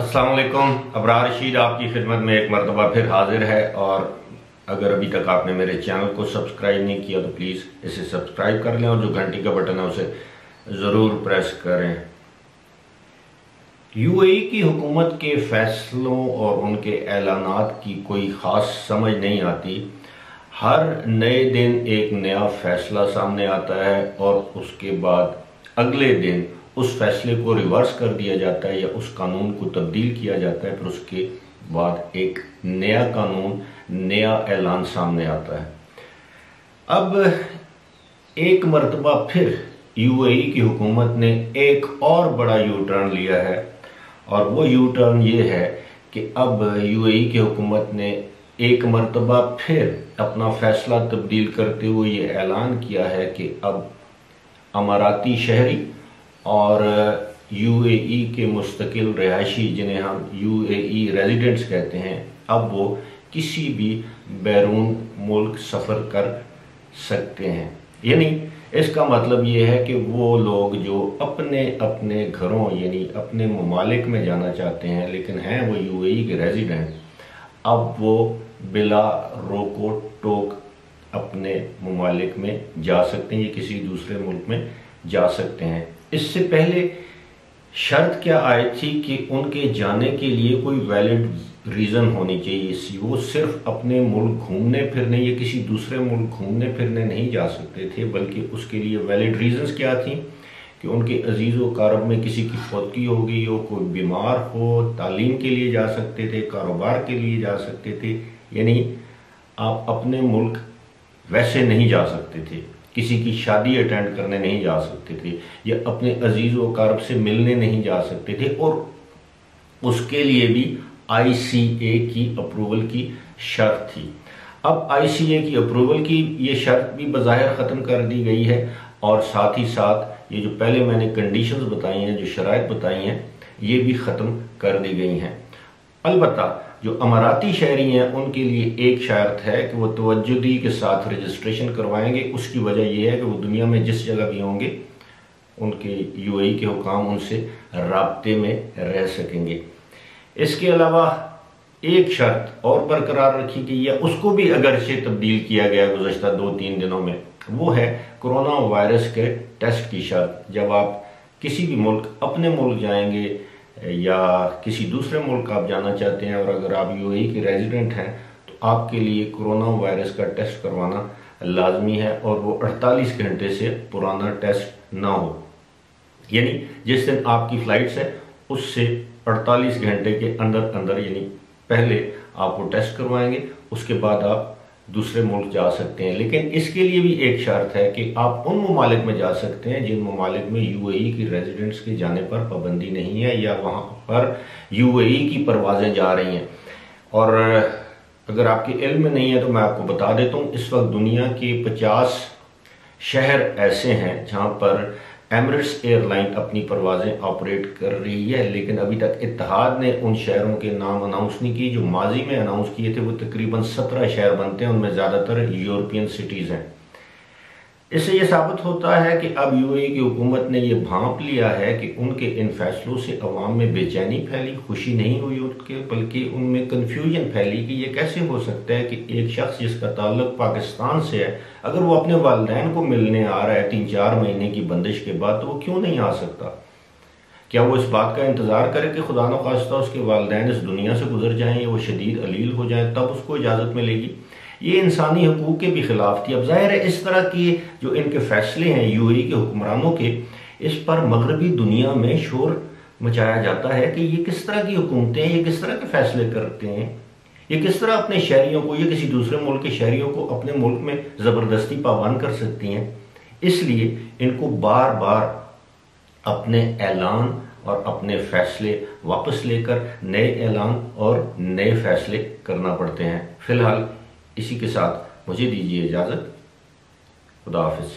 अस्सलाम वालेकुम। अबरार रशीद आपकी खिदमत में एक मरतबा फिर हाजिर है। और अगर अभी तक आपने मेरे चैनल को सब्सक्राइब नहीं किया तो प्लीज़ इसे सब्सक्राइब कर लें और जो घंटी का बटन है उसे ज़रूर प्रेस करें। यूएई की हुकूमत के फैसलों और उनके ऐलानात की कोई ख़ास समझ नहीं आती। हर नए दिन एक नया फैसला सामने आता है और उसके बाद अगले दिन उस फैसले को रिवर्स कर दिया जाता है या उस कानून को तब्दील किया जाता है। फिर उसके बाद एक नया कानून, नया ऐलान सामने आता है। अब एक मरतबा फिर यूएई की हुकूमत ने एक और बड़ा यू टर्न लिया है और वो यू टर्न ये है कि अब यूएई की हुकूमत ने एक मरतबा फिर अपना फैसला तब्दील करते हुए ये ऐलान किया है कि अब अमाराती शहरी और यूएई के मुस्तकिल रिहायशी, जिन्हें हम यूएई रेजिडेंट्स कहते हैं, अब वो किसी भी बैरून मुल्क सफ़र कर सकते हैं। यानी इसका मतलब ये है कि वो लोग जो अपने अपने घरों यानी अपने ममालिक में जाना चाहते हैं लेकिन हैं वो यूएई के रेजिडेंट, अब वो बिला रोको टोक अपने ममालिक में जा सकते हैं या किसी दूसरे मुल्क में जा सकते हैं। इससे पहले शर्त क्या आई थी कि उनके जाने के लिए कोई वैलिड रीज़न होनी चाहिए। वो सिर्फ अपने मुल्क घूमने फिरने या किसी दूसरे मुल्क घूमने फिरने नहीं जा सकते थे, बल्कि उसके लिए वैलिड रीजंस क्या थी कि उनके अजीज़ व कारब में किसी की फौतगी हो गई हो, कोई बीमार हो, तालीम के लिए जा सकते थे, कारोबार के लिए जा सकते थे। यानी आप अपने मुल्क वैसे नहीं जा सकते थे, किसी की शादी अटेंड करने नहीं जा सकते थे या अपने अजीज़ व कारब से मिलने नहीं जा सकते थे, और उसके लिए भी आईसीए की अप्रूवल की शर्त थी। अब आईसीए की अप्रूवल की ये शर्त भी बज़ाहिर ख़त्म कर दी गई है और साथ ही साथ ये जो पहले मैंने कंडीशंस बताई हैं, जो शराइत बताई हैं, ये भी ख़त्म कर दी गई हैं। अलबत्ता जो अमाराती शहरी हैं उनके लिए एक शर्त है कि वो तवज्जुदी के साथ रजिस्ट्रेशन करवाएंगे। उसकी वजह यह है कि वो दुनिया में जिस जगह भी होंगे उनके यूएई के हुकाम उनसे राब्ते में रह सकेंगे। इसके अलावा एक शर्त और बरकरार रखी गई है, उसको भी अगरचे तब्दील किया गया गुज़श्ता 2-3 दिनों में, वो है कोरोना वायरस के टेस्ट की शर्त। जब आप किसी भी मुल्क, अपने मुल्क जाएंगे या किसी दूसरे मुल्क आप जाना चाहते हैं और अगर आप यूएई के रेजिडेंट हैं तो आपके लिए कोरोना वायरस का टेस्ट करवाना लाजमी है और वो 48 घंटे से पुराना टेस्ट ना हो। यानी जिस दिन आपकी फ्लाइट्स है उससे 48 घंटे के अंदर अंदर, यानी पहले आप वो टेस्ट करवाएंगे, उसके बाद आप दूसरे मुल्क जा सकते हैं। लेकिन इसके लिए भी एक शर्त है कि आप उन ममालिक में जा सकते हैं जिन ममालिक में यूएई की रेजिडेंट्स के जाने पर पाबंदी नहीं है या वहाँ पर यूएई की परवाज़ें जा रही हैं। और अगर आपके इल्म में नहीं है तो मैं आपको बता देता हूँ, इस वक्त दुनिया के 50 शहर ऐसे हैं जहाँ पर एमिरेट्स एयरलाइन अपनी परवाज़ें ऑपरेट कर रही है, लेकिन अभी तक इत्तेहाद ने उन शहरों के नाम अनाउंस नहीं किए। जो माजी में अनाउंस किए थे वो तकरीबन 17 शहर बनते हैं, उनमें ज़्यादातर यूरोपियन सिटीज़ हैं। इससे ये साबित होता है कि अब यूएई की हुकूमत ने यह भांप लिया है कि उनके इन फैसलों से अवाम में बेचैनी फैली, खुशी नहीं हुई उनके, बल्कि उनमें कन्फ्यूजन फैली कि ये कैसे हो सकता है कि एक शख्स जिसका ताल्लुक पाकिस्तान से है, अगर वो अपने वालिदैन को मिलने आ रहा है 3-4 महीने की बंदिश के बाद, तो वो क्यों नहीं आ सकता? क्या वो इस बात का इंतज़ार करे कि खुदा न खास्ता उसके वालिदैन इस दुनिया से गुजर जाएं या वो शदीद अलील हो जाए तब उसको इजाज़त मिलेगी? ये इंसानी हकूक़ के भी खिलाफ थी। अब जाहिर है इस तरह की जो इनके फैसले हैं यूएई के हुक्मरानों के, इस पर मगरबी दुनिया में शोर मचाया जाता है कि ये किस तरह की हुकूमतें हैं, ये किस तरह के फैसले करते हैं, ये किस तरह अपने शहरियों को या किसी दूसरे मुल्क के शहरियों को अपने मुल्क में ज़बरदस्ती पाबंद कर सकती हैं। इसलिए इनको बार बार अपने ऐलान और अपने फैसले वापस लेकर नए ऐलान और नए फैसले करना पड़ते हैं। फिलहाल इसी के साथ मुझे दीजिए इजाज़त। खुदा हाफिज़।